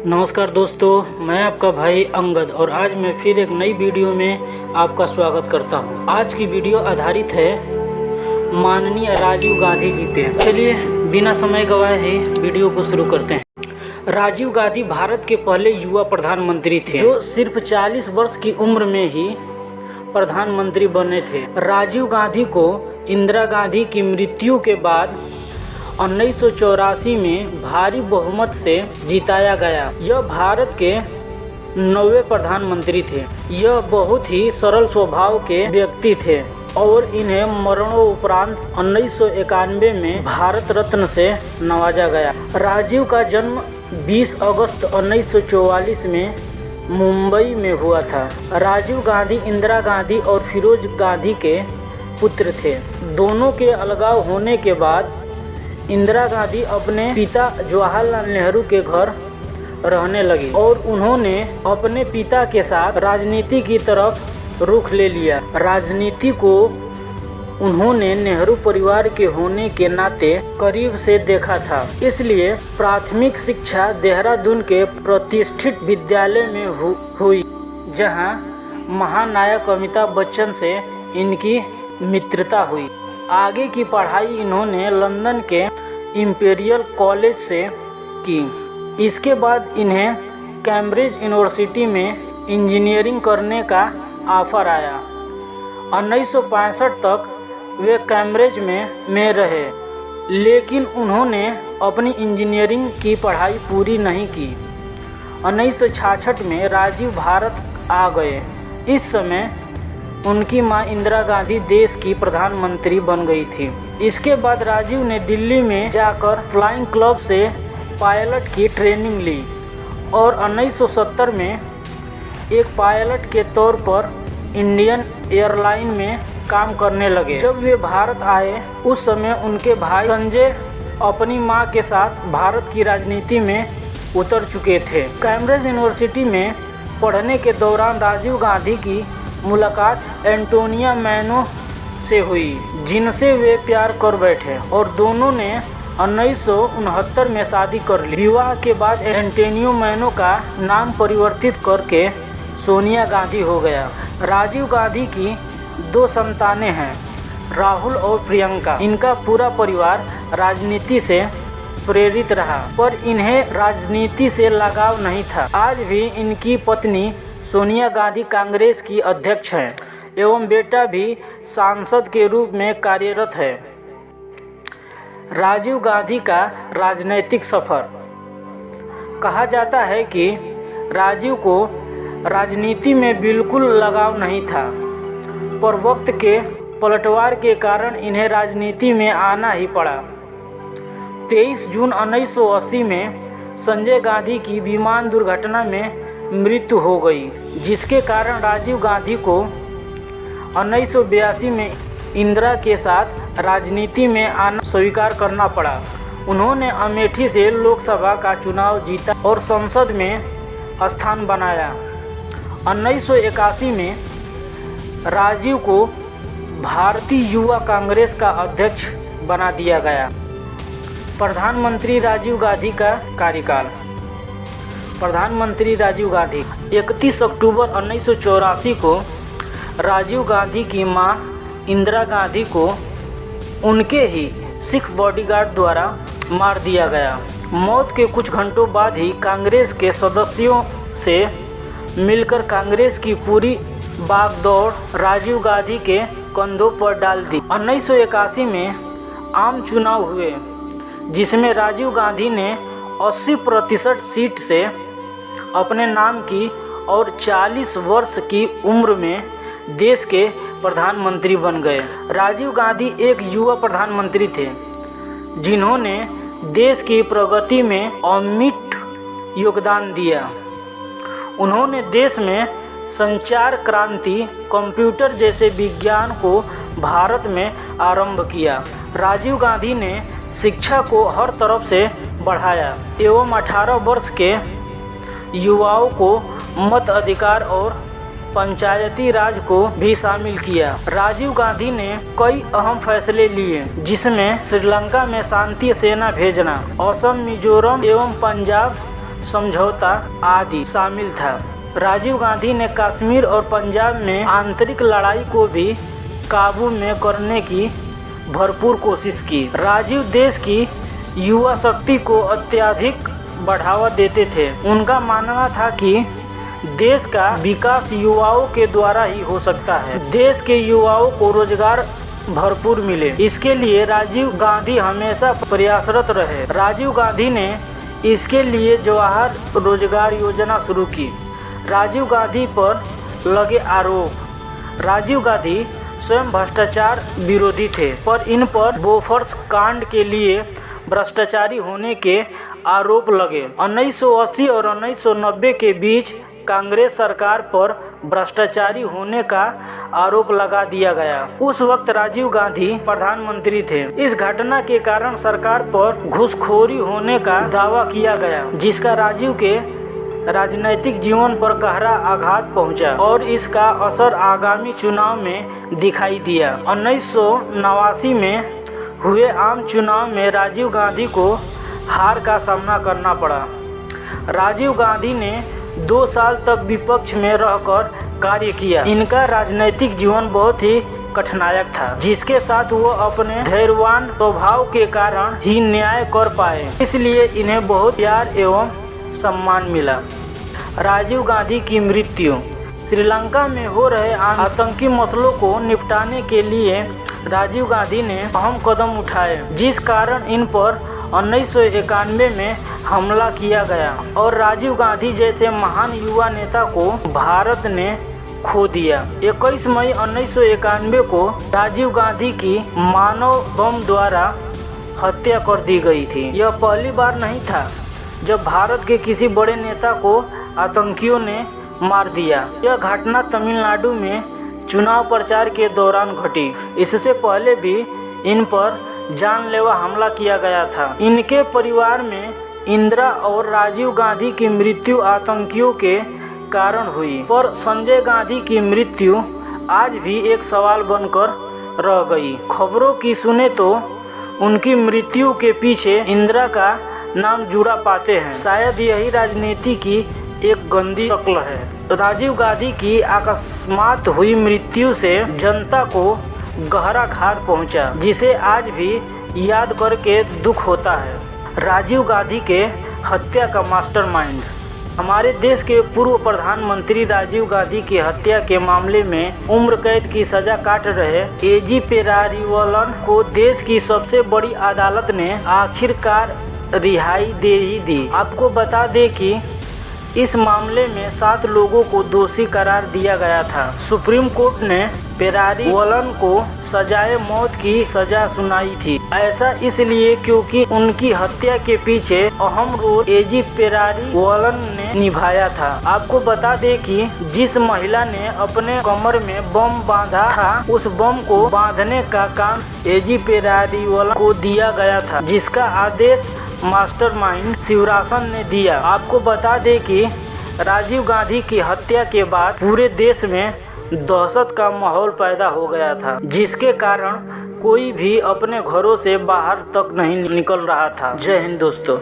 नमस्कार दोस्तों, मैं आपका भाई अंगद और आज मैं फिर एक नई वीडियो में आपका स्वागत करता हूं। आज की वीडियो आधारित है माननीय राजीव गांधी जी पे। चलिए बिना समय गवाए ही वीडियो को शुरू करते हैं। राजीव गांधी भारत के पहले युवा प्रधानमंत्री थे जो सिर्फ 40 वर्ष की उम्र में ही प्रधानमंत्री बने थे। राजीव गांधी को इंदिरा गांधी की मृत्यु के बाद 1984 में भारी बहुमत से जिताया गया। यह भारत के 9वें प्रधानमंत्री थे। यह बहुत ही सरल स्वभाव के व्यक्ति थे और इन्हें मरणोपरांत 1991 में भारत रत्न से नवाजा गया। राजीव का जन्म 20 अगस्त 1944 में मुंबई में हुआ था। राजीव गांधी इंदिरा गांधी और फिरोज गांधी के पुत्र थे। दोनों के अलगाव होने के बाद इंदिरा गांधी अपने पिता जवाहरलाल नेहरू के घर रहने लगी और उन्होंने अपने पिता के साथ राजनीति की तरफ रुख ले लिया। राजनीति को उन्होंने नेहरू परिवार के होने के नाते करीब से देखा था, इसलिए प्राथमिक शिक्षा देहरादून के प्रतिष्ठित विद्यालय में हुई, जहां महानायक अमिताभ बच्चन से इनकी मित्रता हुई। आगे की पढ़ाई इन्होंने लंदन के इंपीरियल कॉलेज से की। इसके बाद इन्हें कैम्ब्रिज यूनिवर्सिटी में इंजीनियरिंग करने का ऑफर आया। 1965 तक वे कैम्ब्रिज में रहे, लेकिन उन्होंने अपनी इंजीनियरिंग की पढ़ाई पूरी नहीं की। 1966 में राजीव भारत आ गए। इस समय उनकी मां इंदिरा गांधी देश की प्रधानमंत्री बन गई थी। इसके बाद राजीव ने दिल्ली में जाकर फ्लाइंग क्लब से पायलट की ट्रेनिंग ली और 1970 में एक पायलट के तौर पर इंडियन एयरलाइन में काम करने लगे। जब वे भारत आए उस समय उनके भाई संजय अपनी मां के साथ भारत की राजनीति में उतर चुके थे। कैम्ब्रिज यूनिवर्सिटी में पढ़ने के दौरान राजीव गांधी की मुलाकात एंटोनिया मैनो से हुई, जिनसे वे प्यार कर बैठे और दोनों ने 1969 में शादी कर ली। विवाह के बाद एंटोनियो मैनो का नाम परिवर्तित करके सोनिया गांधी हो गया। राजीव गांधी की 2 संतानें हैं, राहुल और प्रियंका। इनका पूरा परिवार राजनीति से प्रेरित रहा, पर इन्हें राजनीति से लगाव नहीं था। आज भी इनकी पत्नी सोनिया गांधी कांग्रेस की अध्यक्ष हैं एवं बेटा भी सांसद के रूप में कार्यरत है। राजीव गांधी का राजनैतिक सफर। कहा जाता है कि राजीव को राजनीति में बिल्कुल लगाव नहीं था, पर वक्त के पलटवार के कारण इन्हें राजनीति में आना ही पड़ा। 23 जून 1980 में संजय गांधी की विमान दुर्घटना में मृत्यु हो गई, जिसके कारण राजीव गांधी को 1982 में इंदिरा के साथ राजनीति में आना स्वीकार करना पड़ा। उन्होंने अमेठी से लोकसभा का चुनाव जीता और संसद में स्थान बनाया। 1981 में राजीव को भारतीय युवा कांग्रेस का अध्यक्ष बना दिया गया। प्रधानमंत्री राजीव गांधी का कार्यकाल। प्रधानमंत्री राजीव गांधी 31 अक्टूबर 1984 को राजीव गांधी की मां इंदिरा गांधी को उनके ही सिख बॉडीगार्ड द्वारा मार दिया गया। मौत के कुछ घंटों बाद ही कांग्रेस के सदस्यों से मिलकर कांग्रेस की पूरी बागडोर राजीव गांधी के कंधों पर डाल दी। 1981 में आम चुनाव हुए, जिसमें राजीव गांधी ने 80% सीट से अपने नाम की और 40 वर्ष की उम्र में देश के प्रधानमंत्री बन गए। राजीव गांधी एक युवा प्रधानमंत्री थे जिन्होंने देश की प्रगति में अमिट योगदान दिया। उन्होंने देश में संचार क्रांति, कंप्यूटर जैसे विज्ञान को भारत में आरंभ किया। राजीव गांधी ने शिक्षा को हर तरफ से बढ़ाया एवं 18 वर्ष के युवाओं को मत अधिकार और पंचायती राज को भी शामिल किया। राजीव गांधी ने कई अहम फैसले लिए, जिसमें श्रीलंका में शांति सेना भेजना, असम, मिजोरम एवं पंजाब समझौता आदि शामिल था। राजीव गांधी ने कश्मीर और पंजाब में आंतरिक लड़ाई को भी काबू में करने की भरपूर कोशिश की। राजीव देश की युवा शक्ति को अत्यधिक बढ़ावा देते थे। उनका मानना था कि देश का विकास युवाओं के द्वारा ही हो सकता है। देश के युवाओं को रोजगार भरपूर मिले, इसके लिए राजीव गांधी हमेशा प्रयासरत रहे। राजीव गांधी ने इसके लिए जवाहर रोजगार योजना शुरू की। राजीव गांधी पर लगे आरोप। राजीव गांधी स्वयं भ्रष्टाचार विरोधी थे, पर इन पर बोफोर्स कांड के लिए भ्रष्टाचारी होने के आरोप लगे। 1980 और 1990 के बीच कांग्रेस सरकार पर भ्रष्टाचारी होने का आरोप लगा दिया गया। उस वक्त राजीव गांधी प्रधानमंत्री थे। इस घटना के कारण सरकार पर घूसखोरी होने का दावा किया गया, जिसका राजीव के राजनीतिक जीवन पर गहरा आघात पहुंचा और इसका असर आगामी चुनाव में दिखाई दिया। 1989 में हुए आम चुनाव में राजीव गांधी को हार का सामना करना पड़ा। राजीव गांधी ने 2 साल तक विपक्ष में रहकर कार्य किया। इनका राजनीतिक जीवन बहुत ही कठिनायक था, जिसके साथ वो अपने धैर्यवान स्वभाव के कारण ही न्याय कर पाए, इसलिए इन्हें बहुत प्यार एवं सम्मान मिला। राजीव गांधी की मृत्यु। श्रीलंका में हो रहे आतंकी मसलों को निपटाने के लिए राजीव गांधी ने अहम कदम उठाए, जिस कारण इन पर 1991 में हमला किया गया और राजीव गांधी जैसे महान युवा नेता को भारत ने खो दिया। 21 मई 1991 को राजीव गांधी की मानव बम द्वारा हत्या कर दी गई थी। यह पहली बार नहीं था जब भारत के किसी बड़े नेता को आतंकियों ने मार दिया। यह घटना तमिलनाडु में चुनाव प्रचार के दौरान घटी। इससे पहले भी इन पर जानलेवा हमला किया गया था। इनके परिवार में इंदिरा और राजीव गांधी की मृत्यु आतंकियों के कारण हुई, पर संजय गांधी की मृत्यु आज भी एक सवाल बनकर रह गई। खबरों की सुने तो उनकी मृत्यु के पीछे इंदिरा का नाम जुड़ा पाते हैं। शायद यही राजनीति की एक गंदी शक्ल है। राजीव गांधी की अकस्मात हुई मृत्यु से जनता को गहरा घात पहुंचा, जिसे आज भी याद करके दुख होता है। राजीव गांधी के हत्या का मास्टरमाइंड। हमारे देश के पूर्व प्रधानमंत्री राजीव गांधी की हत्या के मामले में उम्र कैद की सजा काट रहे एजी पेरारीवलन को देश की सबसे बड़ी अदालत ने आखिरकार रिहाई दे ही दी। आपको बता दें कि इस मामले में 7 लोगों को दोषी करार दिया गया था। सुप्रीम कोर्ट ने पेरारीवलन को सजाए मौत की सजा सुनाई थी। ऐसा इसलिए क्योंकि उनकी हत्या के पीछे अहम रोल एजी पेरारीवलन ने निभाया था। आपको बता दें कि जिस महिला ने अपने कमर में बम बांधा था, उस बम को बांधने का काम एजी पेरारीवलन को दिया गया था, जिसका आदेश मास्टरमाइंड शिवरासन ने दिया। आपको बता दें कि राजीव गांधी की हत्या के बाद पूरे देश में दहशत का माहौल पैदा हो गया था, जिसके कारण कोई भी अपने घरों से बाहर तक नहीं निकल रहा था। जय हिंद दोस्तों।